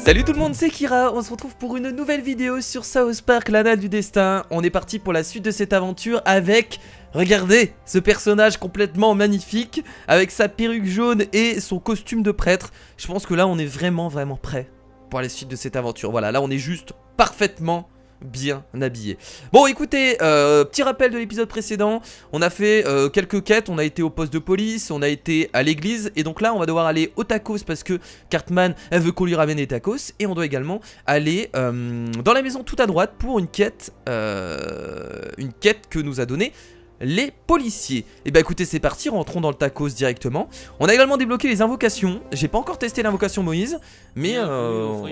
Salut tout le monde, c'est Kira, on se retrouve pour une nouvelle vidéo sur South Park, l'Anneau du Destin. On est parti pour la suite de cette aventure avec, regardez, ce personnage complètement magnifique, avec sa perruque jaune et son costume de prêtre. Je pense que là on est vraiment prêt pour la suite de cette aventure. Voilà, là on est juste parfaitement bien habillé. Bon écoutez, petit rappel de l'épisode précédent. On a fait quelques quêtes, on a été au poste de police, on a été à l'église. Et donc là on va devoir aller au tacos parce que Cartman elle veut qu'on lui ramène des tacos. Et on doit également aller dans la maison tout à droite pour une quête que nous a donnée les policiers. Et bah écoutez, c'est parti, rentrons dans le tacos directement. On a également débloqué les invocations. J'ai pas encore testé l'invocation Moïse, mais on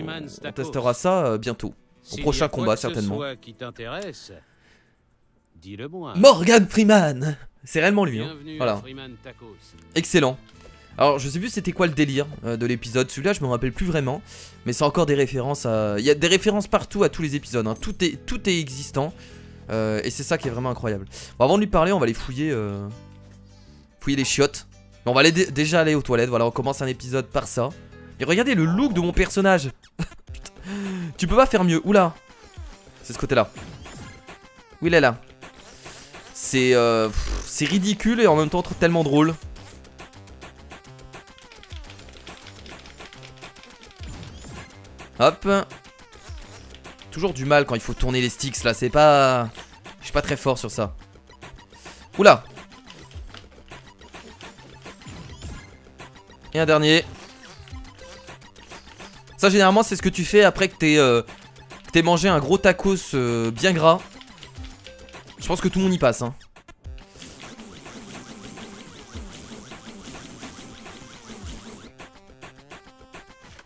testera ça bientôt. Au prochain combat certainement. Morgan Freeman, c'est réellement lui hein. Voilà. Excellent. Alors je sais plus c'était quoi le délire de l'épisode. Celui-là je me rappelle plus vraiment. Mais c'est encore des références à... Il y a des références partout à tous les épisodes hein. Tout est existant et c'est ça qui est vraiment incroyable. Bon, avant de lui parler on va aller fouiller fouiller les chiottes. Bon, on va aller déjà aller aux toilettes. Voilà, on commence un épisode par ça. Et regardez le look de mon personnage. Tu peux pas faire mieux. Oula. C'est ce côté là. Où il est là. C'est ridicule et en même temps tellement drôle. Hop. Toujours du mal quand il faut tourner les sticks là. C'est pas... Je suis pas très fort sur ça. Oula. Et un dernier. Ça généralement c'est ce que tu fais après que t'aies mangé un gros tacos bien gras. Je pense que tout le monde y passe hein.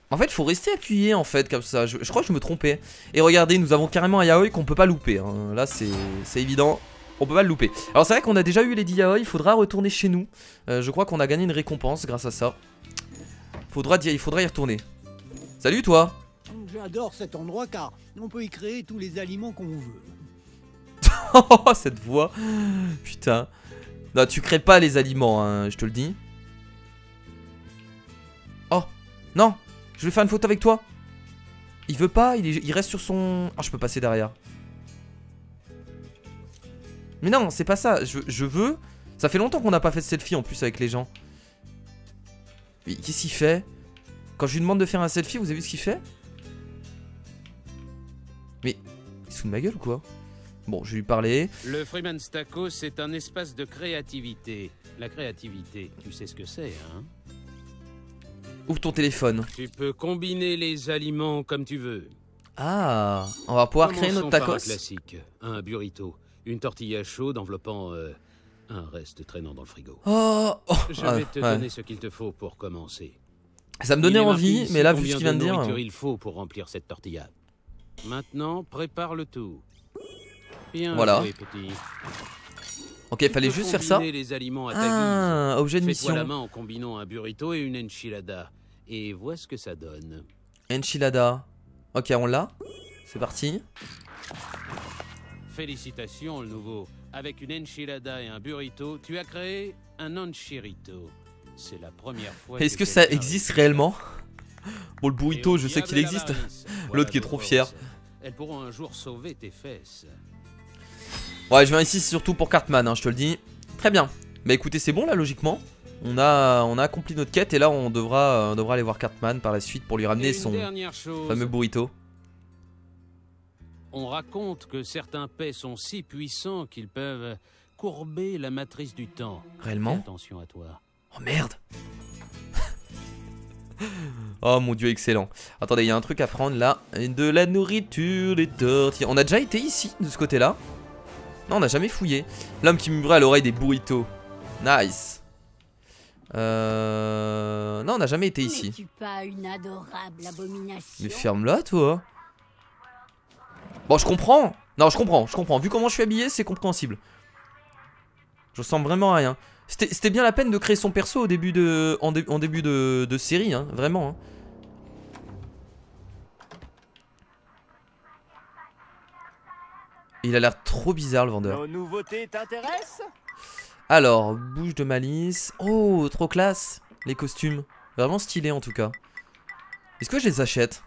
En fait faut rester appuyé en fait comme ça. Je crois que je me trompais. Et regardez, nous avons carrément un yaoi qu'on peut pas louper hein. Là c'est évident, on peut pas le louper. Alors c'est vrai qu'on a déjà eu les 10 yaoi. Il faudra retourner chez nous. Je crois qu'on a gagné une récompense grâce à ça. Il faudra y retourner. Salut toi. J'adore cet endroit car on peut y créer tous les aliments qu'on veut. Oh cette voix. Putain. Non tu crées pas les aliments hein, je te le dis. Oh non. Je vais faire une photo avec toi. Il veut pas, il reste sur son... Oh je peux passer derrière. Mais non c'est pas ça. Je veux... Ça fait longtemps qu'on n'a pas fait de selfie en plus avec les gens. Mais qu'est-ce qu'il fait? Quand je lui demande de faire un selfie, vous avez vu ce qu'il fait? Mais il se fout de ma gueule ou quoi? Bon, je vais lui parler. Le Freeman's Tacos, c'est un espace de créativité. La créativité, tu sais ce que c'est, hein? Ouvre ton téléphone. Tu peux combiner les aliments comme tu veux. Ah, on va pouvoir créer notre tacos. Un classique, un burrito, une tortilla chaude enveloppant un reste traînant dans le frigo. Oh, je vais te donner ce qu'il te faut pour commencer. Ça me donnait envie, mais là, vu ce qu'il vient de dire... il faut pour remplir cette tortilla. Maintenant, prépare le tout. Bien voilà. joué, petit. Ok, il fallait juste faire ça. Les aliments à ta guise. Objet de mission. Fais-toi la main en combinant un burrito et une enchilada. Et vois ce que ça donne. Enchilada. Ok, on l'a. C'est parti. Félicitations, le nouveau. Avec une enchilada et un burrito, tu as créé un enchirito. C'est la première fois. Est-ce que ça existe réellement? Bon, le burrito, je sais qu'il existe. L'autre qui est trop fier. Elles pourront un jour sauver tes fesses. Ouais, je viens ici surtout pour Cartman, hein, je te le dis. Très bien. Bah écoutez, c'est bon là, logiquement. On a accompli notre quête et là, on devra aller voir Cartman par la suite pour lui ramener son fameux burrito. On raconte que certains paix sont si puissants qu'ils peuvent courber la matrice du temps. Réellement? Fais attention à toi. Oh merde. Oh mon dieu, excellent. Attendez, il y a un truc à prendre là. De la nourriture, des tortillas. On a déjà été ici, de ce côté-là. Non, on n'a jamais fouillé. L'homme qui murmurait à l'oreille des burritos. Nice. Non, on n'a jamais été ici. N'es-tu pas une adorable abomination? Mais ferme-la, toi. Bon, je comprends. Non, je comprends. Vu comment je suis habillé, c'est compréhensible. Je ressemble vraiment à rien. C'était bien la peine de créer son perso au début en début de série, hein, vraiment. Hein. Il a l'air trop bizarre le vendeur. Nos nouveautés t'intéressent? Alors, bouche de malice. Oh, trop classe. Les costumes. Vraiment stylé en tout cas. Est-ce que je les achète?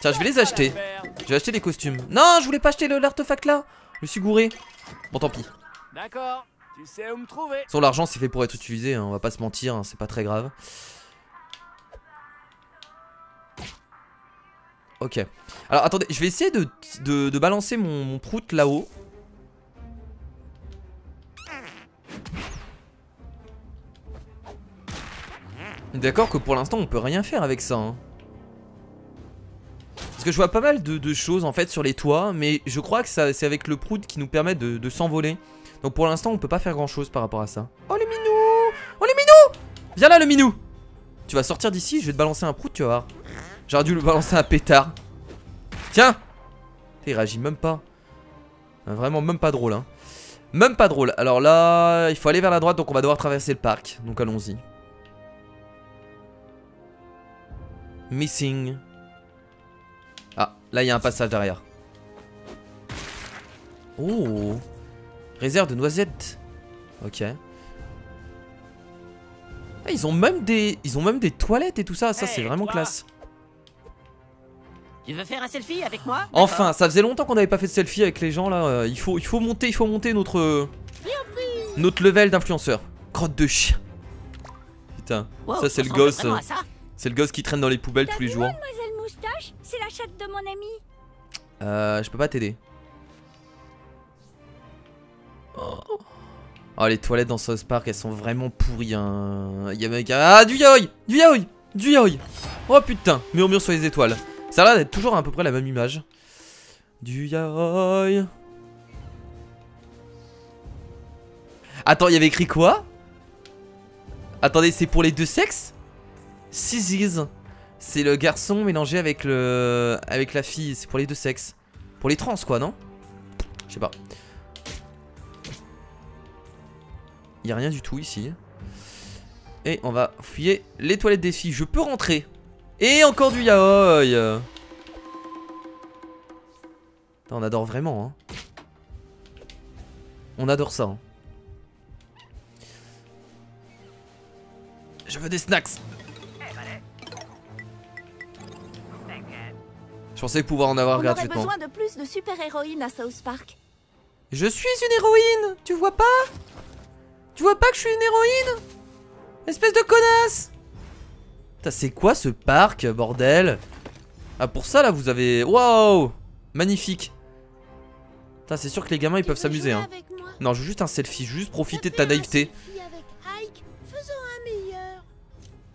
Tiens, je vais les acheter. Je vais acheter les costumes. Non, je voulais pas acheter l'artefact là. Je me suis gouré. Bon, tant pis. D'accord, tu sais où me trouver. Son l'argent c'est fait pour être utilisé, hein, on va pas se mentir, hein, c'est pas très grave. Ok. Alors attendez, je vais essayer de balancer mon prout là-haut. D'accord que pour l'instant on peut rien faire avec ça, hein. Parce que je vois pas mal de choses en fait sur les toits, mais je crois que c'est avec le prout qui nous permet de s'envoler. Donc pour l'instant on peut pas faire grand chose par rapport à ça. Oh le minou! Oh le minou! Viens là le minou! Tu vas sortir d'ici, je vais te balancer un prout, tu vas voir. J'aurais dû le balancer un pétard. Tiens! Il réagit même pas. Vraiment même pas drôle, hein. Même pas drôle. Alors là, il faut aller vers la droite, donc on va devoir traverser le parc. Donc allons-y. Missing. Ah, là il y a un passage derrière. Oh! Réserve de noisettes. Ok. Ah, ils ont même des toilettes et tout ça. Ça, c'est vraiment classe. Tu veux faire un selfie avec moi? Enfin, ça faisait longtemps qu'on n'avait pas fait de selfie avec les gens là. Il faut monter notre level d'influenceur. Crotte de chien. Putain, wow, ça c'est le gosse. C'est le gosse qui traîne dans les poubelles tous les jours. Mademoiselle Moustache, c'est la chatte de mon ami. Je peux pas t'aider. Oh, les toilettes dans South Park, elles sont vraiment pourries, hein. Il y a mec... Ah, du yaoi! Du yaoi! Du yaoi! Oh putain, murmure sur les étoiles. Ça a l'air d'être toujours à peu près la même image. Du yaoi. Attends, il y avait écrit quoi? Attendez, c'est pour les deux sexes? Sissies. C'est le garçon mélangé avec la fille. C'est pour les deux sexes. Pour les trans, quoi, non? Je sais pas. Il n'y a rien du tout ici. Et on va fouiller les toilettes des filles. Je peux rentrer. Et encore du yaoi. On adore vraiment, hein. On adore ça, hein. Je veux des snacks. Je pensais pouvoir en avoir gratuitement. On aurait besoin de plus de super-héroïnes à South Park. Je suis une héroïne. Tu vois pas? Tu vois pas que je suis une héroïne? Espèce de connasse! Putain, c'est quoi ce parc, bordel? Ah, pour ça, là, vous avez... Waouh! Magnifique. Putain, c'est sûr que les gamins, ils peuvent s'amuser, hein. Non, je veux juste un selfie. Juste profiter de ta naïveté.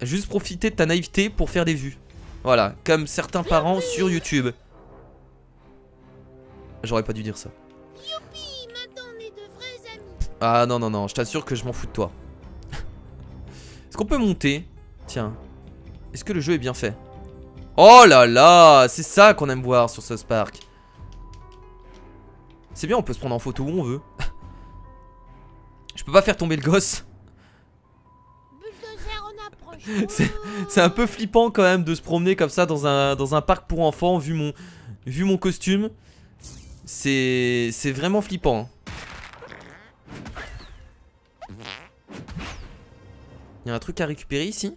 Juste profiter de ta naïveté pour faire des vues. Voilà, comme certains parents sur YouTube. J'aurais pas dû dire ça. Ah non, non, non, je t'assure que je m'en fous de toi. Est-ce qu'on peut monter? Tiens. Est-ce que le jeu est bien fait? Oh là là, c'est ça qu'on aime voir sur South Park. C'est bien, on peut se prendre en photo où on veut. Je peux pas faire tomber le gosse. C'est un peu flippant quand même de se promener comme ça dans un parc pour enfants vu mon costume. C'est vraiment flippant, hein. Il y a un truc à récupérer ici.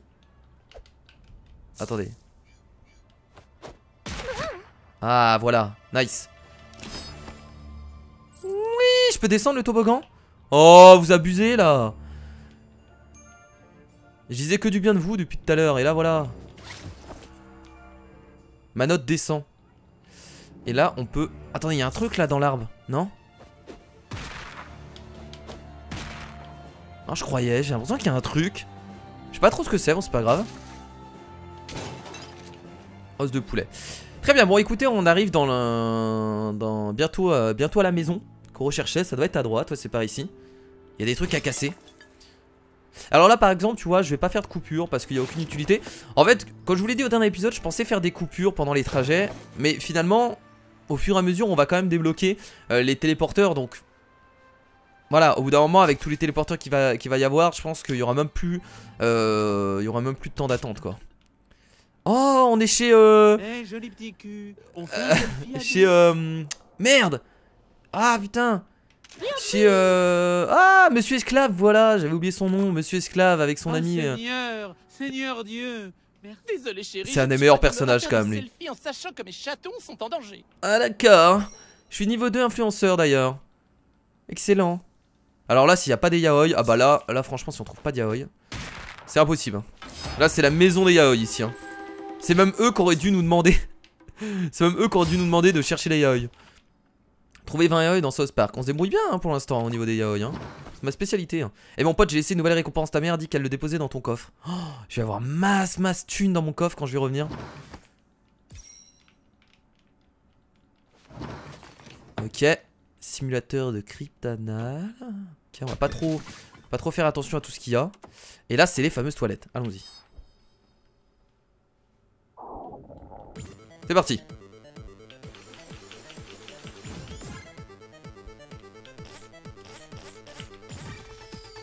Attendez. Ah voilà, nice. Oui, je peux descendre le toboggan. Oh, vous abusez là. Je disais que du bien de vous depuis tout à l'heure. Et là voilà. Ma note descend. Et là on peut... Attendez, il y a un truc là dans l'arbre, non? Non, je croyais, j'ai l'impression qu'il y a un truc. Je sais pas trop ce que c'est, bon c'est pas grave. Os de poulet. Très bien, bon écoutez, on arrive bientôt à la maison qu'on recherchait. Ça doit être à droite, ouais, c'est par ici. Il y a des trucs à casser. Alors là par exemple, tu vois, je vais pas faire de coupure parce qu'il n'y a aucune utilité. En fait, comme je vous l'ai dit au dernier épisode, je pensais faire des coupures pendant les trajets. Mais finalement, au fur et à mesure, on va quand même débloquer les téléporteurs. Donc voilà, au bout d'un moment, avec tous les téléporteurs qu'il va y avoir, je pense qu'il y aura même plus de temps d'attente, quoi. Oh, on est chez hey, joli petit cul. On fait chez merde. Ah putain. Chez ah, Monsieur Esclave, voilà, j'avais oublié son nom, Monsieur Esclave avec son ami. Seigneur, Seigneur Dieu, Désolé chérie. C'est un des meilleurs personnages quand même lui. Selfie en sachant que mes chatons sont en danger. Ah d'accord. Je suis niveau 2 influenceur d'ailleurs. Excellent. Alors là s'il n'y a pas des yaoi, ah bah là franchement si on trouve pas de yaoi, c'est impossible. Là c'est la maison des yaoi ici. C'est même eux qui auraient dû nous demander. C'est même eux qui auraient dû nous demander de chercher les yaoi. Trouver 20 yaoi dans South Park. On se débrouille bien pour l'instant au niveau des yaoi. C'est ma spécialité. Et mon pote, j'ai laissé une nouvelle récompense. Ta mère dit qu'elle le déposait dans ton coffre. Oh, je vais avoir masse thune dans mon coffre quand je vais revenir. Ok. Simulateur de cryptanal. Ok, on va pas trop faire attention à tout ce qu'il y a. Et là, c'est les fameuses toilettes. Allons-y. C'est parti.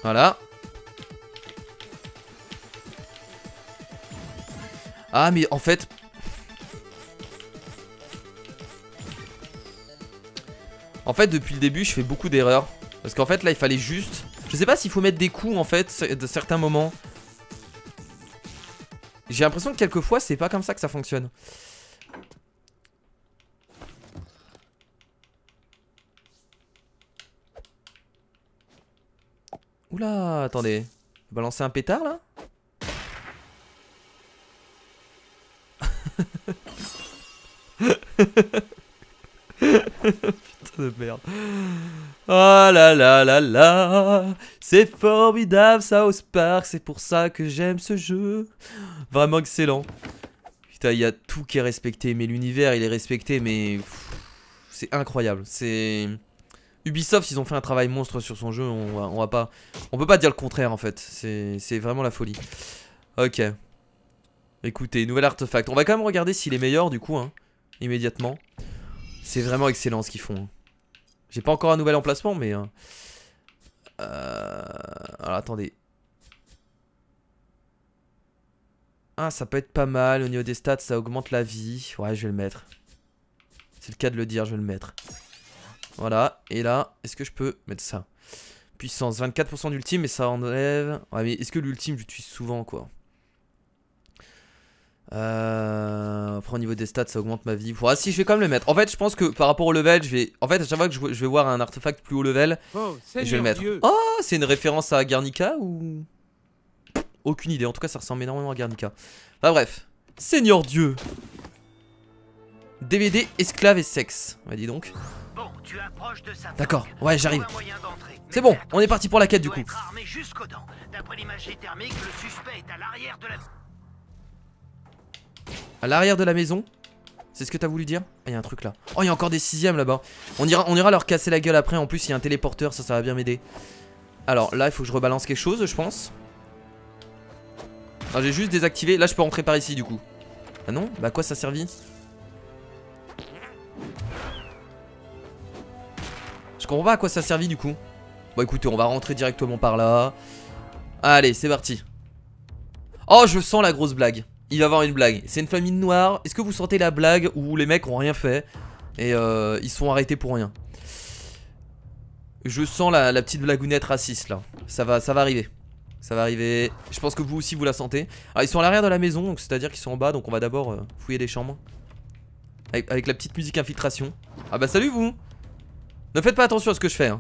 Voilà. Ah mais en fait... depuis le début je fais beaucoup d'erreurs. Parce qu'en fait là il fallait juste... Je sais pas s'il faut mettre des coups en fait de certains moments. J'ai l'impression que quelquefois c'est pas comme ça que ça fonctionne. Oula, attendez. Balancer un pétard là? Putain de merde. Oh là là là là. C'est formidable South Park. C'est pour ça que j'aime ce jeu. Vraiment excellent. Putain, il y a tout qui est respecté. Mais l'univers il est respecté. Mais c'est incroyable. C'est... Ubisoft, ils ont fait un travail monstre sur son jeu, on peut pas dire le contraire en fait, c'est vraiment la folie. Ok. Écoutez, nouvel artefact, on va quand même regarder s'il est meilleur du coup, immédiatement. C'est vraiment excellent ce qu'ils font. J'ai pas encore un nouvel emplacement mais... Alors attendez. Ah ça peut être pas mal, au niveau des stats ça augmente la vie, ouais je vais le mettre. C'est le cas de le dire, je vais le mettre. Voilà, et là, est-ce que je peux mettre ça? Puissance, 24% d'ultime, mais ça enlève... Ouais, mais est-ce que l'ultime, j'utilise souvent, quoi? Après, au niveau des stats, ça augmente ma vie. Ah si, je vais quand même le mettre. En fait, je pense que par rapport au level, je vais... En fait, à chaque fois que je vais voir un artefact plus haut level, je vais le mettre. Oh, c'est une référence à Guernica ou... Aucune idée, en tout cas, ça ressemble énormément à Guernica. Enfin bref, Seigneur Dieu. DVD, esclave et sexe. Ouais, dis donc. D'accord, ouais j'arrive. C'est bon, on est parti pour la quête du coup. À l'arrière de la maison. C'est ce que t'as voulu dire? Ah, il y a un truc là. Oh, il y a encore des 6ème là-bas. On ira leur casser la gueule après. En plus, il y a un téléporteur, ça va bien m'aider. Alors là, il faut que je rebalance quelque chose, je pense. J'ai juste désactivé. Là, je peux rentrer par ici du coup. Ah non? Bah, à quoi ça servit? Je comprends pas à quoi ça servit du coup. Bon écoutez, on va rentrer directement par là. Allez, c'est parti. Oh, je sens la grosse blague. Il va y avoir une blague. C'est une famille noire. Est-ce que vous sentez la blague où les mecs ont rien fait et ils sont arrêtés pour rien? Je sens la petite blagounette raciste là. Ça va arriver. Ça va arriver. Je pense que vous aussi vous la sentez. Alors ils sont à l'arrière de la maison, donc c'est à dire qu'ils sont en bas. Donc on va d'abord fouiller les chambres avec la petite musique infiltration. Ah bah salut vous. Ne faites pas attention à ce que je fais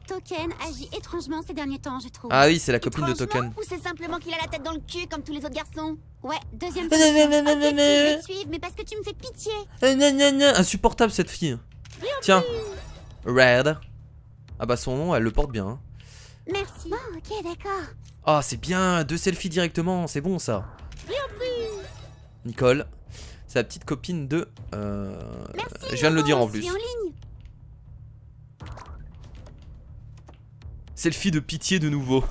Token agit étrangement ces derniers temps, je trouve. Ah oui, c'est la copine de Token. Ou c'est simplement qu'il a la tête dans le cul comme tous les autres garçons? Ouais, deuxième solution. Ok, je vais te suivre, mais parce que tu me fais pitié. Insupportable cette fille. Tiens, Red. Ah bah son nom, elle le porte bien. Merci. Bon, ok, d'accord. Ah, c'est bien, 2 selfies directement, c'est bon ça. Nicole, c'est la petite copine de... Merci, je viens de le dire en plus. Selfie de pitié de nouveau.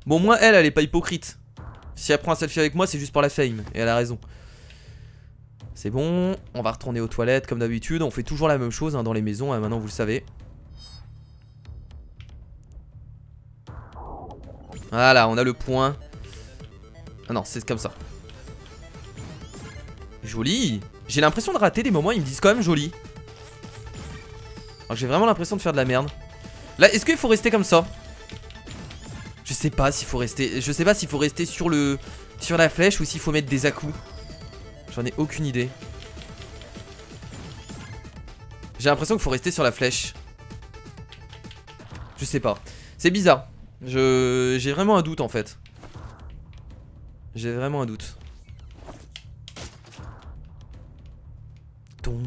Bon, moi, elle est pas hypocrite. Si elle prend un selfie avec moi, c'est juste pour la fame. Et elle a raison. C'est bon, on va retourner aux toilettes comme d'habitude. On fait toujours la même chose dans les maisons, maintenant vous le savez. Voilà, on a le point. Ah non, c'est comme ça. Joli. J'ai l'impression de rater des moments, ils me disent quand même joli. J'ai vraiment l'impression de faire de la merde. Là, est-ce qu'il faut rester comme ça? Je sais pas s'il faut rester. Je sais pas s'il faut rester sur le. Sur la flèche ou s'il faut mettre des à-coups. J'en ai aucune idée. J'ai l'impression qu'il faut rester sur la flèche. Je sais pas. C'est bizarre. J'ai vraiment un doute en fait. J'ai vraiment un doute. Ton.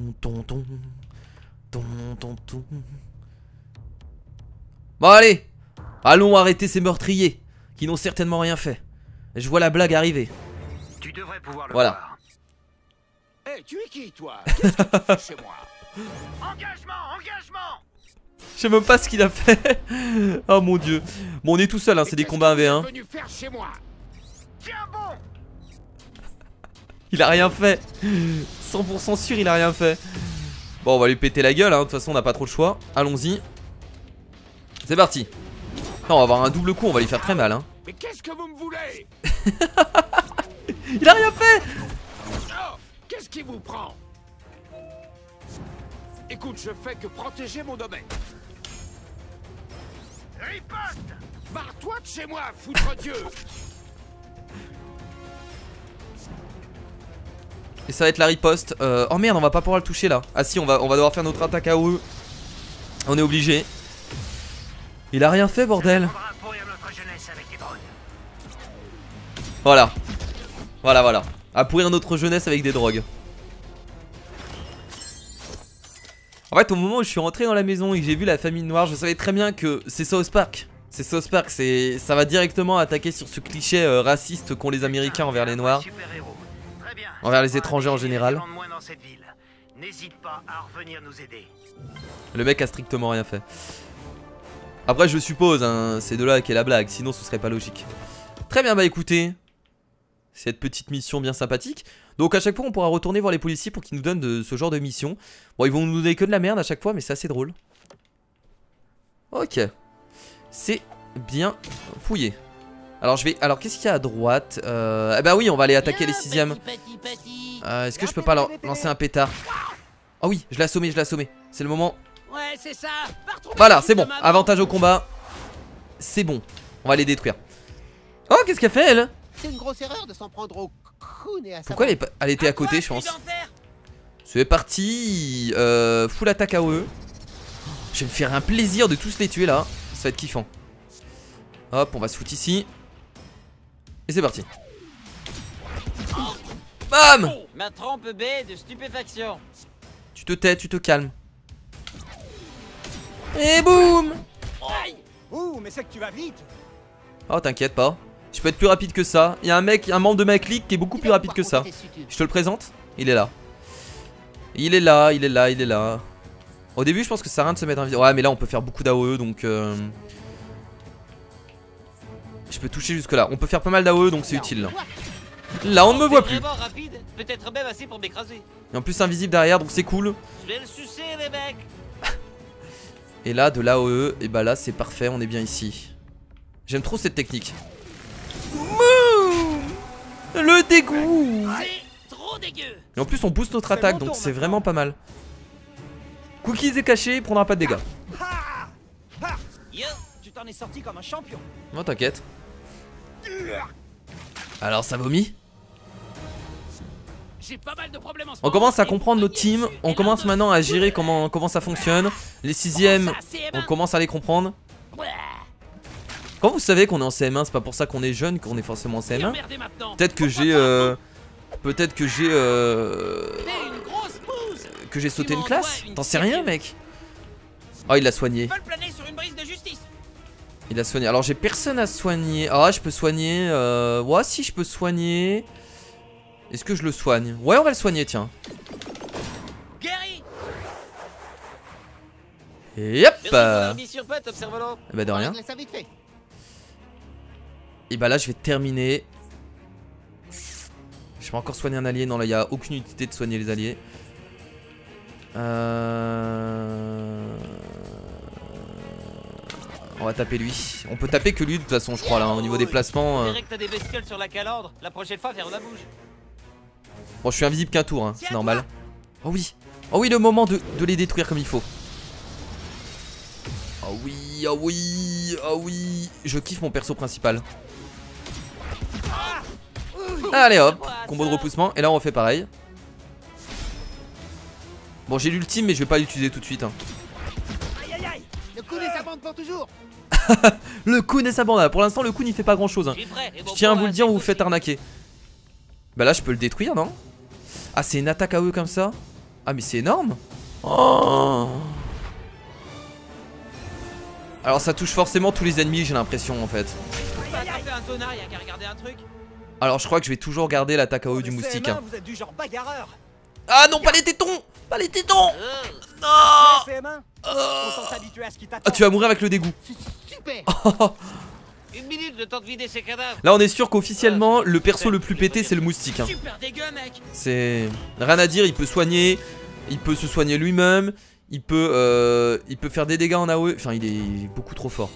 Bon allez. Allons arrêter ces meurtriers qui n'ont certainement rien fait. Je vois la blague arriver. Tu devrais pouvoir le voilà. voir. Hé, tu es qui, toi? Qu'est-ce que tu fais chez moi? Engagement, engagement. Je sais même pas ce qu'il a fait. Oh mon dieu. Bon, on est tout seul, hein, c'est des combats 1v1. Venu faire chez moi? Tiens bon. Il a rien fait. 100% sûr, il a rien fait. Bon, on va lui péter la gueule, hein. De toute façon, on n'a pas trop le choix. Allons-y. C'est parti. Non, on va avoir un double coup, on va lui faire très mal, hein. Mais qu'est-ce que vous me voulez? Il a rien fait. Oh, qu'est-ce qui vous prend? Écoute, je fais que protéger mon domaine. Riposte. Barre-toi de chez moi, foutre Dieu. Et ça va être la riposte. Oh merde, on va pas pouvoir le toucher là. Ah si, on va devoir faire notre attaque AOE. On est obligé. Il a rien fait, bordel. Voilà. Voilà. À pourrir notre jeunesse avec des drogues. En fait, au moment où je suis rentré dans la maison et que j'ai vu la famille noire, je savais très bien que c'est South Park. C'est South Park, ça va directement attaquer sur ce cliché raciste qu'ont les Américains envers les noirs. Envers les étrangers en général. N'hésite pas à revenir nous aider. Le mec a strictement rien fait. Après je suppose, hein, c'est de là qu'est la blague, sinon ce serait pas logique. Très bien, bah écoutez, cette petite mission bien sympathique. Donc à chaque fois on pourra retourner voir les policiers pour qu'ils nous donnent ce genre de mission. Bon, ils vont nous donner que de la merde à chaque fois, mais c'est assez drôle. Ok. C'est bien fouillé. Alors qu'est-ce qu'il y a à droite? Eh bah oui, on va aller attaquer les 6ème. Est-ce que je peux pas lancer un pétard? Ah oui, je l'ai assommé, c'est le moment. Ouais, c'est ça. Voilà, c'est bon, avantage au combat. C'est bon, on va les détruire. Oh, qu'est-ce qu'elle fait, elle? C'est une grosse erreur de s'en prendre au cou et à sa... Pourquoi elle était à côté, je pense. C'est parti. Full attaque AOE. Je vais me faire un plaisir de tous les tuer là. Ça va être kiffant. Hop, on va se foutre ici. Et c'est parti. Bam! Ma trempe B de stupéfaction. Tu te tais, tu te calmes. Et boum! Ouh, mais c'est que tu vas vite. Oh, t'inquiète pas. Je peux être plus rapide que ça. Il y a un membre de ma clique qui est beaucoup plus rapide que ça. Je te le présente? Il est là. Il est là. Au début, je pense que ça sert à rien de se mettre en vidéo. Ouais, mais là, on peut faire beaucoup d'AOE donc. Je peux toucher jusque là. On peut faire pas mal d'AOE donc c'est utile. Là, on ne me voit plus. Peut-être même assez pour m'écraser. Et en plus, invisible derrière donc c'est cool. Je vais le sucer, les mecs. Et là, de l'AOE, et bah là, c'est parfait. On est bien ici. J'aime trop cette technique. Le dégoût. C'est trop dégueu. Et en plus, on booste notre attaque donc c'est vraiment pas mal. Cookies est caché, il prendra pas de dégâts. Yo, tu t'en es sorti comme un champion. Non, t'inquiète. Alors, ça vomit. J'ai pas mal de problèmes en ce On commence à comprendre notre team. On commence maintenant à gérer comment ça fonctionne. Les 6ème, on commence à les comprendre. Quand vous savez qu'on est en CM1, c'est pas pour ça qu'on est jeune, qu'on est forcément en CM1. Peut-être que j'ai que j'ai sauté une classe. T'en sais rien, mec. Oh, il l'a soigné. Il a soigné. Alors j'ai personne à soigner. Ah, je peux soigner. Ouais, si je peux soigner. Est-ce que je le soigne? Ouais, on va le soigner, tiens. Et hop. Et bah de rien. Et bah là, je vais terminer. Je vais encore soigner un allié. Non, là, il n'y a aucune utilité de soigner les alliés. On va taper lui. On peut taper que lui de toute façon, je crois, là, au niveau des placements. On dirait que t'as des bestioles sur la calandre. La prochaine fois, ferme la bouche. Bon, je suis invisible qu'un tour, hein, c'est normal. Oh oui, le moment de les détruire comme il faut. Oh oui, oui, ah oui, ah oui. Je kiffe mon perso principal. Allez hop, combo de repoussement. Et là on refait pareil. Bon, j'ai l'ultime mais je vais pas l'utiliser tout de suite hein. Aïe aïe aïe. Le coup et sa bande pour toujours. Le Kun et sa bande. Pour l'instant le Kun il fait pas grand chose hein. Je tiens à vous le dire, vous vous faites arnaquer. Bah là je peux le détruire non? Ah c'est une attaque à eux comme ça? Ah mais c'est énorme. Oh. Alors ça touche forcément tous les ennemis j'ai l'impression en fait. Alors je crois que je vais toujours garder l'attaque à eux du moustique hein. Vous êtes du genre bagarreur. Ah non pas les tétons. Pas les tétons. Non. Ah tu vas mourir avec le dégoût. Super. Une minute le temps de vider ses cadavres. Là on est sûr qu'officiellement le perso le plus pété c'est le moustique hein. Super dégueu mec. C'est rien à dire, il peut soigner. Il peut se soigner lui-même. Il peut faire des dégâts en AOE. Enfin il est beaucoup trop fort.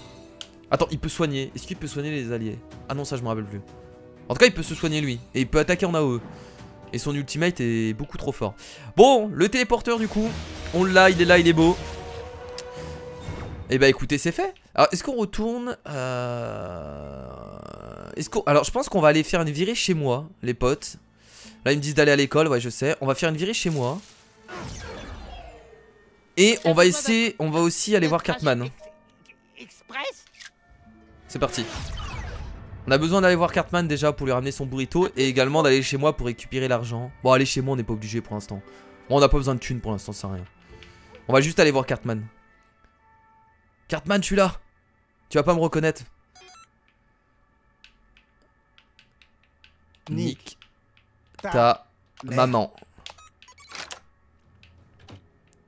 Attends il peut soigner. Est-ce qu'il peut soigner les alliés? Ah non ça je me rappelle plus. En tout cas il peut se soigner lui. Et il peut attaquer en AOE. Et son ultimate est beaucoup trop fort. Bon le téléporteur du coup. On l'a, il est là, il est beau. Et bah écoutez c'est fait. Alors est-ce qu'on retourne Alors je pense qu'on va aller faire une virée chez moi les potes. Là ils me disent d'aller à l'école, ouais je sais. On va faire une virée chez moi. Et on va essayer, on va aussi aller voir Cartman. C'est parti. On a besoin d'aller voir Cartman déjà pour lui ramener son burrito. Et également d'aller chez moi pour récupérer l'argent. Bon aller chez moi on n'est pas obligé pour l'instant. Bon on n'a pas besoin de thunes pour l'instant, c'est rien. On va juste aller voir Cartman. Cartman je suis là. Tu vas pas me reconnaître. Nick ta maman.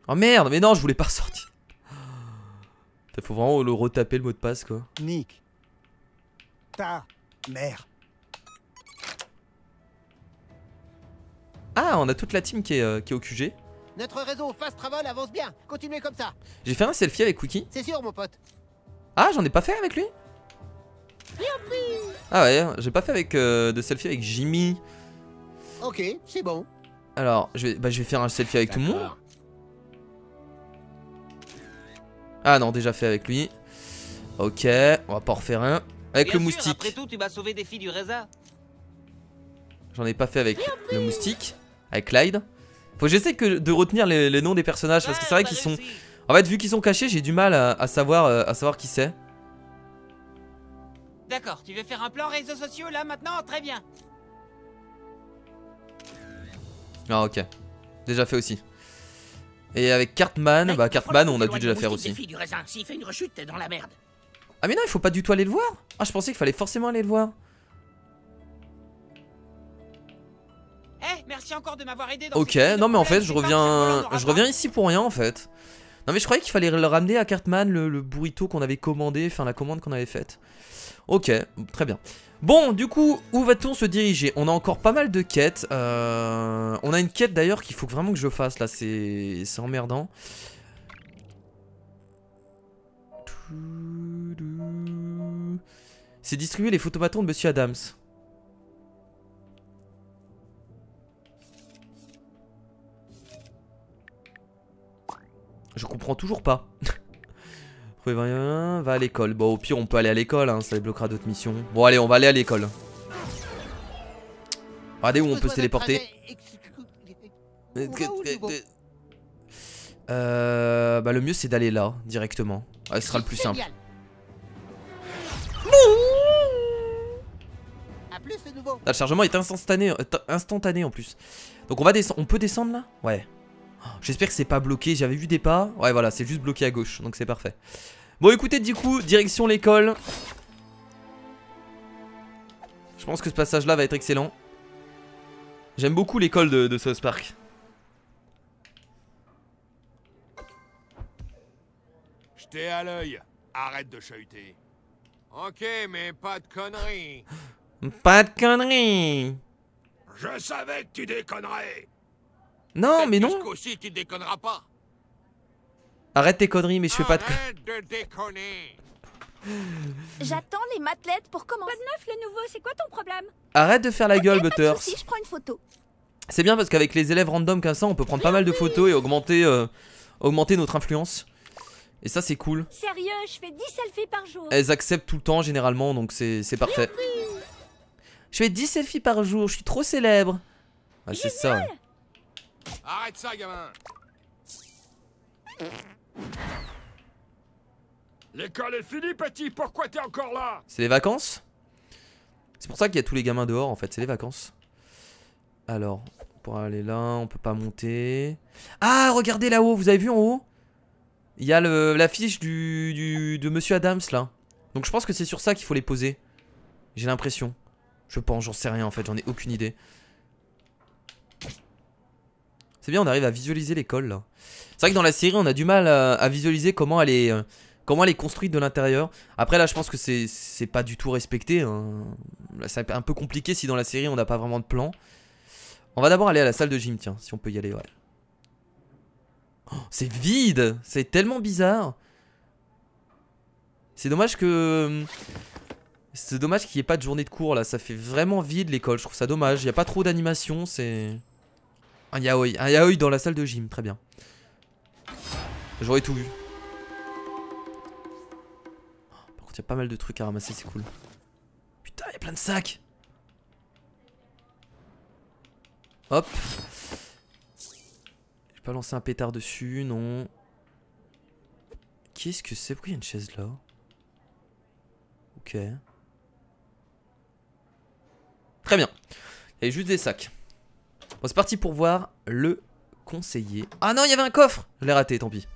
Oh merde, mais non, je voulais pas ressortir. Faut vraiment le retaper le mot de passe quoi. Nick ta mère. Ah, on a toute la team qui est au QG. Notre réseau Fast Travel avance bien. Continuez comme ça. J'ai fait un selfie avec Wiki. C'est sûr mon pote. Ah, j'en ai pas fait avec lui. Ah ouais, j'ai pas fait avec de selfie avec Jimmy. Ok, c'est bon. Alors, je vais faire un selfie avec tout le monde. Ah non, déjà fait avec lui. Ok, on va pas en refaire un. Avec le moustique. Après tout, tu m'as sauvé des filles du Reza. J'en ai pas fait avec le moustique. Avec Clyde. Faut que j'essaie de retenir les noms des personnages. Parce que c'est vrai qu'ils sont... En fait, vu qu'ils sont cachés, j'ai du mal à savoir qui c'est. D'accord, tu veux faire un plan réseaux sociaux là maintenant? Très bien. Ah ok. Déjà fait aussi. Et avec Cartman, bah Cartman on a dû déjà faire aussi. S'il fait une rechute, t'es dans la merde. Ah mais non, il faut pas du tout aller le voir. Ah je pensais qu'il fallait forcément aller le voir. Eh, merci encore de m'avoir aidé dans Ok, non mais en fait je reviens ici pour rien en fait. Non mais je croyais qu'il fallait le ramener à Cartman, le burrito qu'on avait commandé, enfin la commande qu'on avait faite. Ok, très bien. Bon, du coup, où va-t-on se diriger? On a encore pas mal de quêtes. On a une quête d'ailleurs qu'il faut vraiment que je fasse là, c'est emmerdant. C'est distribuer les photobâtons de Monsieur Adams. Je comprends toujours pas. Va à l'école. Bon, au pire, on peut aller à l'école, hein, ça débloquera d'autres missions. Bon, allez, on va aller à l'école. Regardez où on peut se téléporter. Bah, le mieux, c'est d'aller là, directement. Ah, ce sera le plus simple. Ah, le chargement est instantané en plus. Donc, on peut descendre là? Ouais. J'espère que c'est pas bloqué, j'avais vu des pas. Ouais voilà, c'est juste bloqué à gauche, donc c'est parfait. Bon écoutez, du coup, direction l'école. Je pense que ce passage là va être excellent. J'aime beaucoup l'école de South Park. Jetez à l'œil, arrête de chahuter. Ok, mais pas de conneries. Pas de conneries. Je savais que tu déconnerais. Non, mais non. Aussi, tu déconneras pas. Arrête tes conneries, mais je fais pas de Arrête de déconner. J'attends les matelettes pour commencer. Pas de neuf, le nouveau, c'est quoi ton problème? Arrête de faire la gueule, Butters. Si, je prends une photo. C'est bien parce qu'avec les élèves random comme ça, on peut prendre pas mal de photos et augmenter notre influence. Et ça c'est cool. Sérieux, je fais 10 selfies par jour. Elles acceptent tout le temps généralement, donc c'est parfait. Je fais 10 selfies par jour, je suis trop célèbre. Ah c'est ça. Arrête ça, gamin. L'école est finie, petit. Pourquoi t'es encore là? C'est les vacances? C'est pour ça qu'il y a tous les gamins dehors en fait, c'est les vacances. Alors, pour aller là, on peut pas monter. Ah, regardez là-haut, vous avez vu en haut? Il y a l'affiche de Monsieur Adams là. Donc je pense que c'est sur ça qu'il faut les poser. J'ai l'impression. Je pense, j'en sais rien en fait, j'en ai aucune idée. C'est bien, on arrive à visualiser l'école là. C'est vrai que dans la série, on a du mal à visualiser comment elle est construite de l'intérieur. Après là, je pense que c'est pas du tout respecté. Hein. C'est un peu compliqué si dans la série, on n'a pas vraiment de plan. On va d'abord aller à la salle de gym, tiens, si on peut y aller, ouais. Oh, c'est vide, c'est tellement bizarre. C'est dommage que... C'est dommage qu'il n'y ait pas de journée de cours là, ça fait vraiment vide l'école, je trouve ça dommage. Il n'y a pas trop d'animation, c'est... Un yaoi dans la salle de gym, très bien. J'aurais tout vu. Par contre il y a pas mal de trucs à ramasser, c'est cool. Putain, il y a plein de sacs. Hop. J'ai pas lancé un pétard dessus, non. Qu'est-ce que c'est? Pourquoi il y a une chaise là? Ok. Très bien. Il y a juste des sacs. Bon, c'est parti pour voir le conseiller. Ah non, il y avait un coffre. Je l'ai raté, tant pis.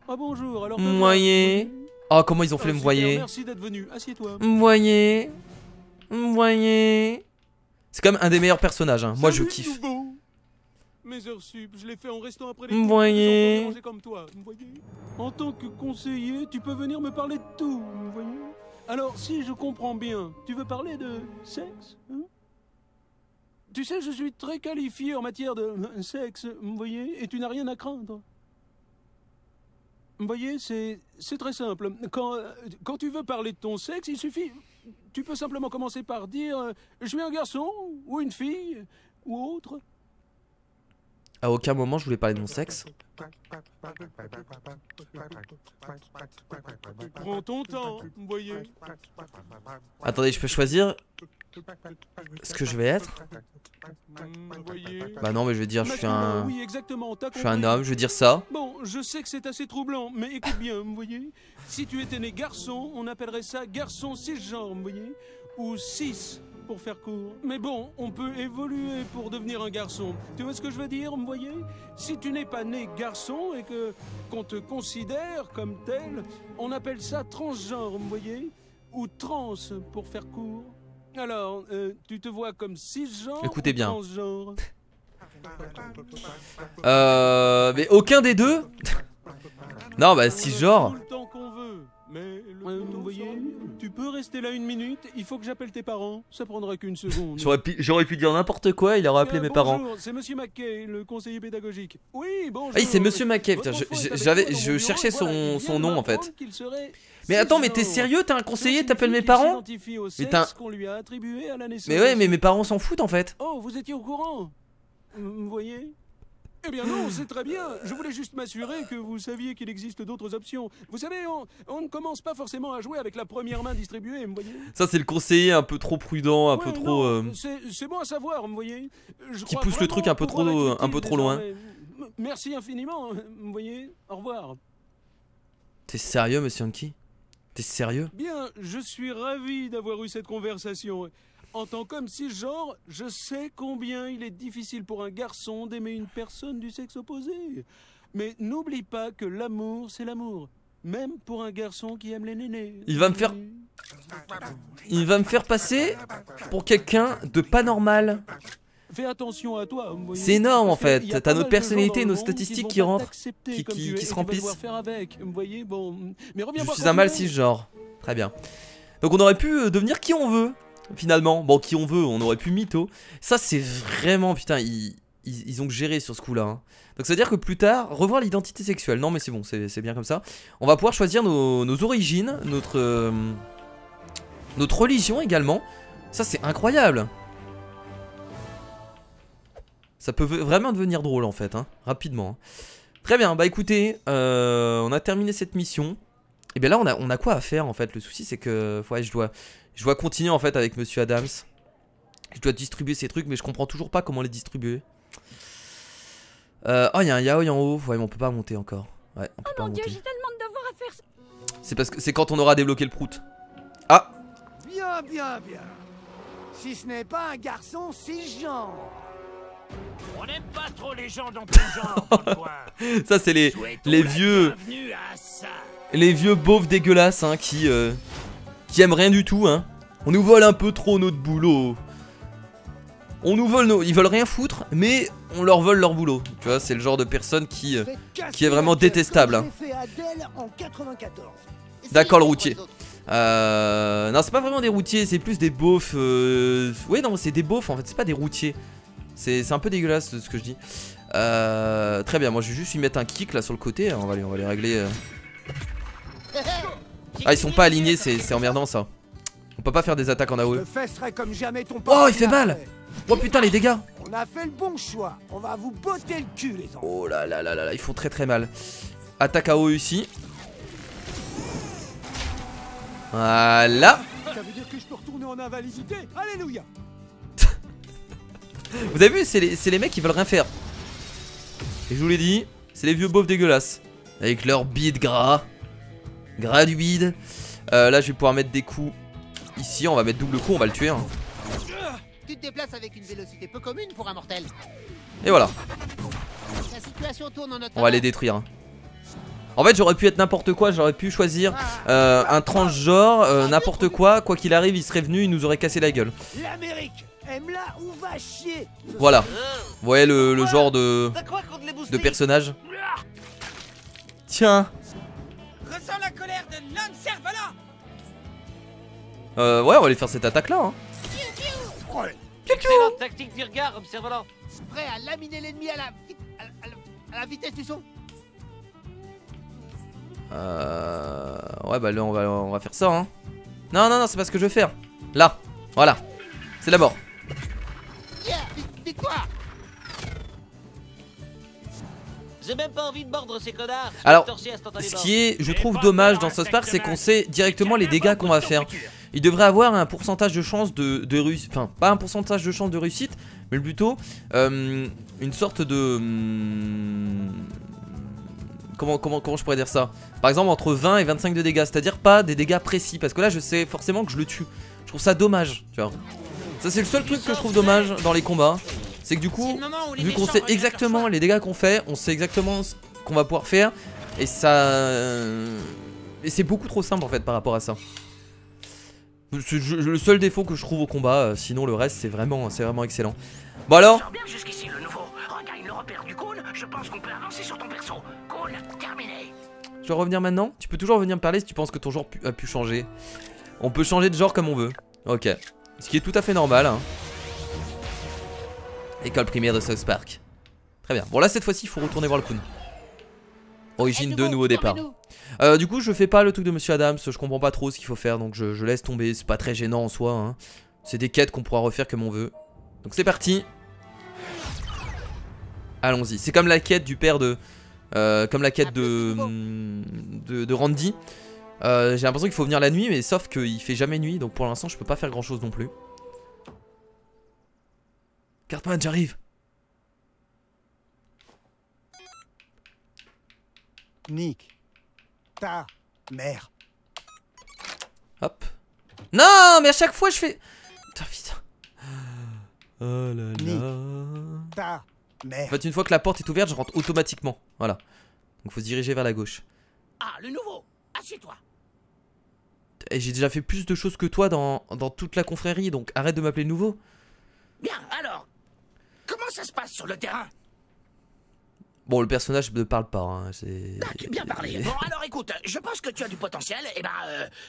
Ah bonjour, alors... Voyez. Oh, comment ils ont fait le voyez. Merci d'être venu, assieds-toi. Voyez. Voyez. C'est quand même un des meilleurs personnages, hein. Moi je kiffe. Mes heures sup, je les fais en restant après les cours. Voyez. Comme toi, voyez. En tant que conseiller, tu peux venir me parler de tout, voyez. Alors, si je comprends bien, tu veux parler de sexe, hein? Tu sais, je suis très qualifié en matière de sexe, vous voyez, et tu n'as rien à craindre. Vous voyez, c'est très simple. Quand tu veux parler de ton sexe, il suffit... Tu peux simplement commencer par dire « Je suis un garçon, ou une fille, ou autre. » À aucun moment je voulais parler de mon sexe. Prends ton temps, vous voyez. Attendez, je peux choisir ce que je vais être? Bah non, mais je vais dire je suis un... Oui, exactement, je suis un homme, je vais dire ça. Bon, je sais que c'est assez troublant, mais écoute bien, vous voyez. Si tu étais né garçon, on appellerait ça garçon cisgenre, vous voyez. Ou cis, pour faire court. Mais bon, on peut évoluer pour devenir un garçon. Tu vois ce que je veux dire, vous voyez? Si tu n'es pas né garçon et qu'on te considère comme tel, on appelle ça transgenre, vous voyez? Ou trans, pour faire court. Alors, tu te vois comme cisgenre. Écoutez bien. Transgenre. Mais aucun des deux. Non, bah cisgenre. Tout le temps qu'on veut. Mais vous voyez, tu peux rester là 1 minute. Il faut que j'appelle tes parents. Ça prendra qu'une seconde. J'aurais pu dire n'importe quoi. Il aurait appelé mes parents. Bonjour, c'est Monsieur McKay, le conseiller pédagogique. Oui, bonjour. Ah oui, c'est Monsieur McKay. Je cherchais son nom en fait. Mais attends, mais t'es sérieux? T'es un conseiller? T'appelles mes parents? Mais t'as... Mais ouais, mais mes parents s'en foutent en fait. Oh, vous étiez au courant? Vous voyez? Eh bien non, c'est très bien. Je voulais juste m'assurer que vous saviez qu'il existe d'autres options. Vous savez, on ne commence pas forcément à jouer avec la première main distribuée, vous voyez. Ça, c'est le conseiller un peu trop prudent, un peu trop... C'est bon à savoir, vous voyez. Qui pousse le truc un peu trop loin. Merci infiniment, vous voyez. Au revoir. T'es sérieux, Monsieur Hanky? T'es sérieux? Bien, je suis ravi d'avoir eu cette conversation. En tant qu'homme cisgenre, je sais combien il est difficile pour un garçon d'aimer une personne du sexe opposé. Mais n'oublie pas que l'amour, c'est l'amour. Même pour un garçon qui aime les nénés. Il va me faire passer pour quelqu'un de pas normal. Fais attention à toi. C'est énorme en fait. T'as notre personnalité et nos statistiques qui rentrent, qui se remplissent. Je suis un mâle cisgenre. Très bien. Donc on aurait pu devenir qui on veut. Finalement, bon, qui on veut, on aurait pu mytho. Ça, c'est vraiment, putain, ils ont géré sur ce coup-là. Hein. Donc, ça veut dire que plus tard, revoir l'identité sexuelle. Non, mais c'est bon, c'est bien comme ça. On va pouvoir choisir nos origines, notre religion également. Ça, c'est incroyable. Ça peut vraiment devenir drôle, en fait, hein, rapidement. Hein. Très bien, bah écoutez, on a terminé cette mission. Et bien là on a quoi à faire en fait. Le souci c'est que ouais, je dois continuer en fait avec Monsieur Adams. Je dois distribuer ces trucs mais je comprends toujours pas comment les distribuer. Oh il y a un yaoi en haut. Ouais mais on peut pas monter encore. Ouais, on peut pas monter. Dieu, j'ai tellement de devoirs à faire. C'est parce que c'est quand on aura débloqué le prout. Ah. Bien, bien, bien. Si ce n'est pas un garçon cisgenre. On n'aime pas trop les gens dans ton genre, dans le coin. Ça c'est les vieux. Les vieux beaufs dégueulasses hein, qui aiment rien du tout hein. On nous vole un peu trop notre boulot. On nous vole ils veulent rien foutre, mais on leur vole leur boulot. Tu vois, c'est le genre de personne qui est vraiment détestable hein. D'accord le routier. Non c'est pas vraiment des routiers, c'est plus des beaufs. Oui non c'est des beaufs en fait, c'est pas des routiers. C'est un peu dégueulasse ce que je dis. Très bien, moi je vais juste lui mettre un kick là sur le côté. On va les régler. Ah ils sont pas alignés, c'est emmerdant ça. On peut pas faire des attaques en AOE. Oh il fait mal. Oh putain les dégâts. On a fait le bon choix. On va vous botter le cul les enfants. Oh là là là là, ils font très très mal. Attaque AOE ici. Voilà. Ça veut dire que je peux retourner en invalidité. Alléluia. Vous avez vu, c'est les mecs qui veulent rien faire. Et je vous l'ai dit, c'est les vieux beaufs dégueulasses. Avec leur bide gras. Gras du bide. Là je vais pouvoir mettre des coups. Ici on va mettre double coup, on va le tuer hein. Tu te déplaces avec une vélocité peu commune pour un mortel. Et voilà. La situation tourne en notre on va les détruire hein. En fait j'aurais pu être n'importe quoi, j'aurais pu choisir un transgenre, n'importe quoi. Quoi qu'il arrive il serait venu, il nous aurait cassé la gueule. L'Amérique aime là où va chier. Voilà. Vous voyez le genre de personnage. Tiens. Ressens la colère de non Cervala. Ouais on va aller faire cette attaque là hein. Excellente tactique du regard, observe-la. Prêt à laminer l'ennemi à la vitesse du son. Ouais bah là on va faire ça hein. Non c'est pas ce que je veux faire. Là, voilà. C'est la mort. Yeah, victoire. J'ai même pas envie de mordre ces connards. Alors, ce qui est, je trouve dommage dans South Park, c'est qu'on sait directement les dégâts qu'on va faire. Il devrait avoir un pourcentage de chance de réussite. Enfin, pas un pourcentage de chance de réussite, mais plutôt une sorte de... Comment je pourrais dire ça? Par exemple entre 20 et 25 de dégâts, c'est-à-dire pas des dégâts précis. Parce que là je sais forcément que je le tue. Je trouve ça dommage, tu vois. Ça c'est le seul truc que je trouve dommage dans les combats. C'est que du coup, vu qu'on sait exactement les dégâts qu'on fait, on sait exactement ce qu'on va pouvoir faire. Et ça... Et c'est beaucoup trop simple en fait par rapport à ça. C'est le seul défaut que je trouve au combat, sinon le reste c'est vraiment excellent. Bon alors. Jusqu'ici le nouveau. Regagne le repère du cône, je pense qu'on peut avancer sur ton perso. Cône, terminé. Je dois revenir maintenant? Tu peux toujours venir me parler si tu penses que ton genre a pu changer. On peut changer de genre comme on veut. Ok. Ce qui est tout à fait normal hein. École primaire de South Park. Très bien. Bon là cette fois-ci il faut retourner voir le Kun. Origine 2 nouveau départ. Du coup je fais pas le truc de Monsieur Adams. Je comprends pas trop ce qu'il faut faire. Donc je laisse tomber. C'est pas très gênant en soi hein. C'est des quêtes qu'on pourra refaire comme on veut. Donc c'est parti. Allons-y. C'est comme la quête du père de... comme la quête de Randy. J'ai l'impression qu'il faut venir la nuit. Mais sauf qu'il fait jamais nuit. Donc pour l'instant je peux pas faire grand chose non plus. Cartman j'arrive. Nick, ta mère. Hop. Non mais à chaque fois je fais... Putain. Oh là là. Ta mère. En fait une fois que la porte est ouverte je rentre automatiquement. Voilà. Donc faut se diriger vers la gauche. Ah le nouveau, assieds-toi. Et j'ai déjà fait plus de choses que toi dans toute la confrérie. Donc arrête de m'appeler le nouveau. Bien alors, comment ça se passe sur le terrain? Bon le personnage ne parle pas hein, c'est... Bien parlé. Bon alors écoute, je pense que tu as du potentiel. Et ben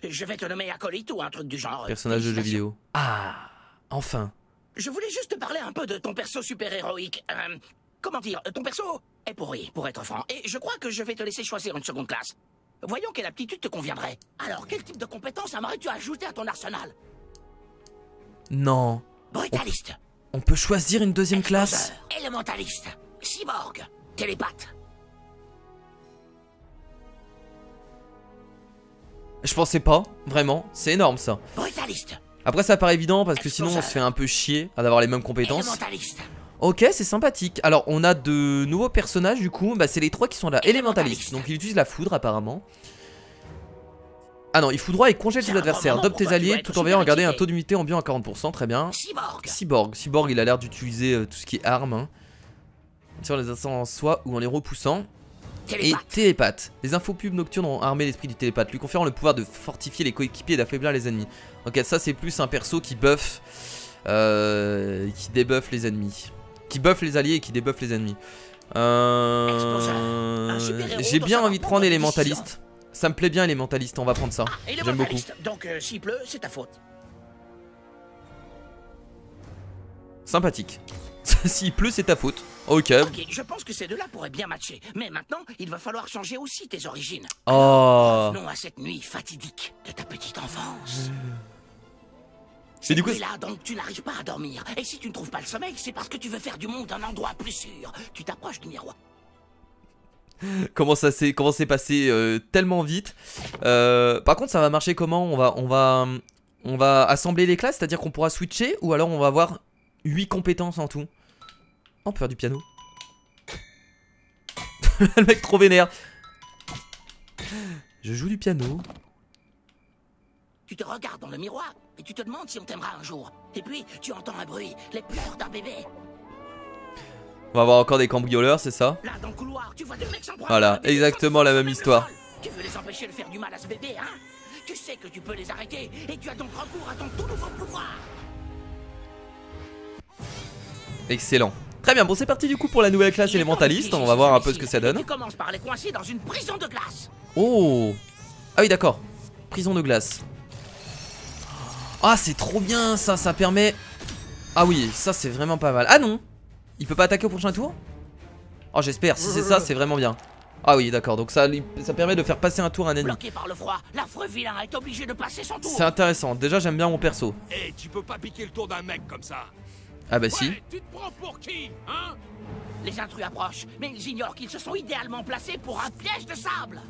je vais te nommer acolyte ou un truc du genre. Personnage de jeu vidéo. Ah, enfin. Je voulais juste te parler un peu de ton perso super héroïque. Comment dire, ton perso est pourri, pour être franc. Et je crois que je vais te laisser choisir une seconde classe. Voyons quelle aptitude te conviendrait. Alors quel type de compétences aimerais-tu ajouter à ton arsenal? Non. Brutaliste. On peut choisir une deuxième classe. Élémentaliste. Cyborg. Télépathe. Je pensais pas, vraiment. C'est énorme ça. Brutaliste. Après ça paraît évident parce que sinon on se fait un peu chier à avoir les mêmes compétences. Ok, c'est sympathique. Alors on a de nouveaux personnages du coup. Bah c'est les 3 qui sont là. Élémentaliste. Donc il utilise la foudre apparemment. Ah non, il foudroie et congèle ses adversaires. Dope tes alliés tout en veillant à garder un taux d'humidité ambiant à 40%. Très bien. Cyborg, il a l'air d'utiliser tout ce qui est armes. Hein. Tire les assassins en soi ou en les repoussant. Et télépathe. Les infopubs nocturnes ont armé l'esprit du télépathe, lui conférant le pouvoir de fortifier les coéquipiers et d'affaiblir les ennemis. Ok, ça c'est plus un perso qui buff, qui débuffe les ennemis. Qui buff les alliés et qui débuffe les ennemis. J'ai bien envie de prendre élémentaliste. Ça me plaît bien élémentaliste, on va prendre ça. J'aime beaucoup. Donc s'il pleut, c'est ta faute. Sympathique. S'il pleut, c'est ta faute. Ok. Ok, je pense que ces deux-là pourraient bien matcher. Mais maintenant, il va falloir changer aussi tes origines. Oh. Revenons à cette nuit fatidique de ta petite enfance. Et du coup, là, donc tu n'arrives pas à dormir. Et si tu ne trouves pas le sommeil, c'est parce que tu veux faire du monde un endroit plus sûr. Tu t'approches du miroir. Comment c'est passé tellement vite. Par contre, ça va marcher comment? On va assembler les classes, c'est-à-dire qu'on pourra switcher ou alors on va avoir 8 compétences en tout. On peut faire du piano. Le mec trop vénère. Je joue du piano. Tu te regardes dans le miroir et tu te demandes si on t'aimera un jour. Et puis tu entends un bruit, les pleurs d'un bébé. On va avoir encore des cambrioleurs, c'est ça? Là dans le couloir, tu vois deux mecs s'en prendre. Voilà, exactement la même histoire. Tu veux les empêcher de faire du mal à ce bébé, hein? Tu sais que tu peux les arrêter et tu as donc recours à ton tout nouveau pouvoir. Excellent. Très bien, bon c'est parti du coup pour la nouvelle classe élémentaliste. On va voir un peu ce que ça donne. Tu commences par les coincer dans une prison de glace. Oh. Ah oui d'accord. Prison de glace. Ah c'est trop bien ça, ça permet... Ah oui, ça c'est vraiment pas mal. Ah non, il peut pas attaquer au prochain tour? Oh j'espère, si c'est ça c'est vraiment bien. Ah oui d'accord, donc ça permet de faire passer un tour à un ennemi. Bloqué par le froid, l'affreux vilain est obligé de passer son tour. C'est intéressant, déjà j'aime bien mon perso. Eh, tu peux pas piquer le tour d'un mec comme ça. Ah bah si. Tu te prends pour qui, hein? Les intrus approchent, mais ils ignorent qu'ils se sont idéalement placés pour un piège de sable.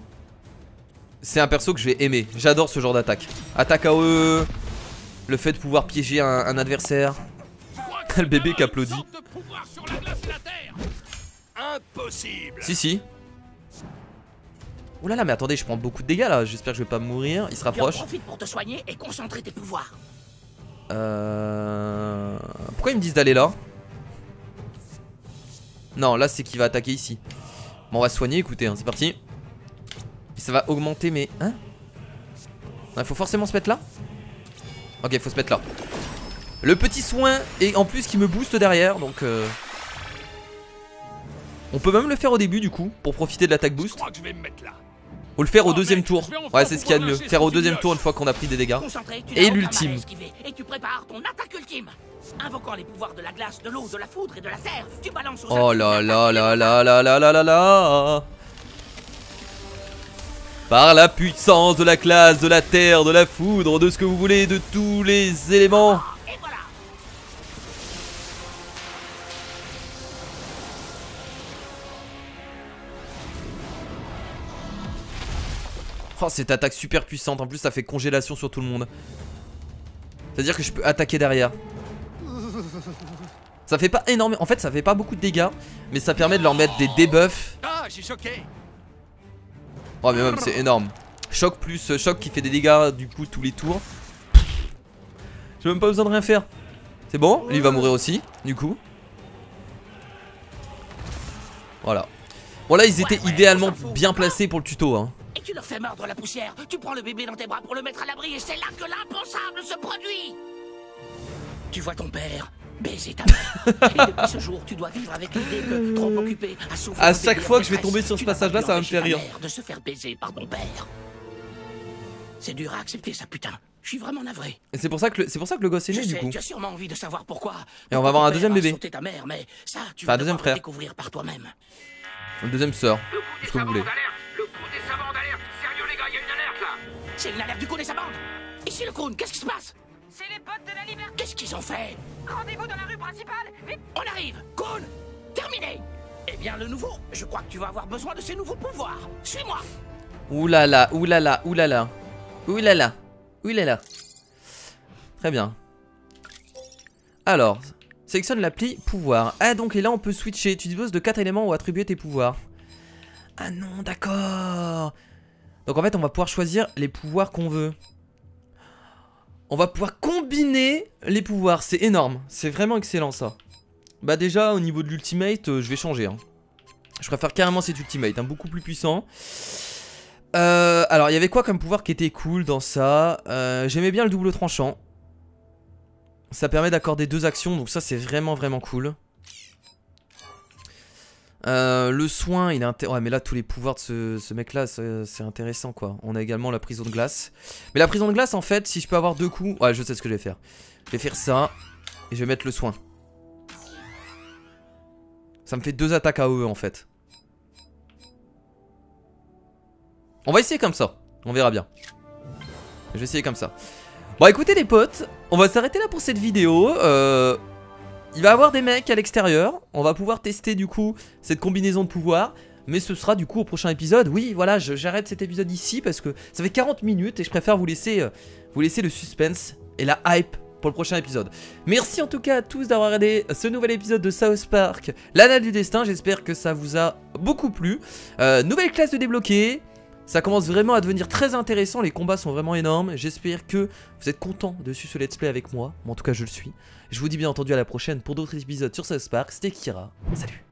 C'est un perso que je vais aimer, j'adore ce genre d'attaque. Attaque AOE, le fait de pouvoir piéger un adversaire. Le bébé qui applaudit. Impossible. Si. Oulala, mais attendez, je prends beaucoup de dégâts là, j'espère que je vais pas mourir. Il se rapproche. Profite pour te soigner et concentrer tes pouvoirs. Pourquoi ils me disent d'aller là? Non, là c'est qu'il va attaquer ici. Bon, on va se soigner, écoutez, hein, c'est parti. Et ça va augmenter mes... Hein? Il faut forcément se mettre là? Ok, il faut se mettre là. Le petit soin, et en plus qui me booste derrière, donc... On peut même le faire au début du coup, pour profiter de l'attaque boost. Ou le faire au deuxième tour. Ouais, c'est ce qu'il y a de mieux. Faire au deuxième tour une fois qu'on a pris des dégâts. Et l'ultime. Et tu prépares ton attaque ultime. Invoquant les pouvoirs de la glace, de l'eau, de la foudre et de la terre, tu balances aux... Oh là là là là là là là là là. Par la puissance de la glace, de la terre, de la foudre, de ce que vous voulez, de tous les éléments. Et voilà. Oh, cette attaque super puissante, en plus ça fait congélation sur tout le monde. C'est-à-dire que je peux attaquer derrière. Ça fait pas énormément, en fait ça fait pas beaucoup de dégâts, mais ça permet de leur mettre des debuffs. Ah, j'ai choqué. Oh mais même c'est énorme. Choc plus choc qui fait des dégâts du coup tous les tours. J'ai même pas besoin de rien faire. C'est bon, lui il va mourir aussi, du coup. Voilà. Bon là ils étaient idéalement bien placés pour le tuto hein. Et tu leur fais mordre la poussière. Tu prends le bébé dans tes bras pour le mettre à l'abri et c'est là que l'impensable se produit. Tu vois ton père baiser ta mère. Et depuis ce jour, tu dois vivre avec l'idée que, trop occupé à souffrir. À chaque fois que je vais tomber sur ce passage-là, ça va me faire rire. De se faire baiser par ton père. C'est dur à accepter ça, putain. Je suis vraiment navré. Et c'est pour ça que le gosse est né du coup. Tu as sûrement envie de savoir pourquoi. Et on va avoir un deuxième bébé. Ta mère, mais ça, tu enfin, un deuxième frère. Découvrir par toi-même. Une deuxième sœur. Ce que vous voulez. Le coup des savants d'alerte. Sérieux les gars, il y a une alerte là. C'est une alerte du coup des savants. Ici le Kroon, qu'est-ce qui se passe? C'est les potes de la liberté. Qu'est-ce qu'ils ont fait? Rendez-vous dans la rue principale, vite. On arrive. Kroon, terminé. Eh bien le nouveau, je crois que tu vas avoir besoin de ces nouveaux pouvoirs. Suis-moi. Oulala, oulala, oulala. Ouh là là. Ouh là là. Très bien. Alors, sélectionne l'appli pouvoir. Ah donc et là on peut switcher. Tu disposes de 4 éléments ou attribuer tes pouvoirs. Ah non, d'accord. Donc en fait on va pouvoir choisir les pouvoirs qu'on veut. On va pouvoir combiner les pouvoirs. C'est énorme. C'est vraiment excellent ça. Bah déjà au niveau de l'ultimate je vais changer hein. Je préfère carrément cet ultimate hein, beaucoup plus puissant. Alors il y avait quoi comme pouvoir qui était cool dans ça? J'aimais bien le double tranchant. Ça permet d'accorder 2 actions. Donc ça c'est vraiment cool. Le soin il est intéressant. Ouais mais là tous les pouvoirs de ce mec là c'est intéressant quoi. On a également la prison de glace. Mais la prison de glace en fait si je peux avoir 2 coups. Ouais je sais ce que je vais faire. Je vais faire ça. Et je vais mettre le soin. Ça me fait 2 attaques AOE en fait. On va essayer comme ça. On verra bien. Je vais essayer comme ça. Bon écoutez les potes, on va s'arrêter là pour cette vidéo. Il va y avoir des mecs à l'extérieur. On va pouvoir tester du coup cette combinaison de pouvoirs. Mais ce sera du coup au prochain épisode. Oui voilà, j'arrête cet épisode ici parce que ça fait 40 minutes et je préfère vous laisser le suspense et la hype pour le prochain épisode. Merci en tout cas à tous d'avoir regardé ce nouvel épisode de South Park, l'Anneau du Destin. J'espère que ça vous a beaucoup plu. Nouvelle classe de débloquer. Ça commence vraiment à devenir très intéressant. Les combats sont vraiment énormes. J'espère que vous êtes contents de suivre ce let's play avec moi. Moi en tout cas je le suis. Je vous dis bien entendu à la prochaine pour d'autres épisodes sur South Park. C'était Kira. Salut.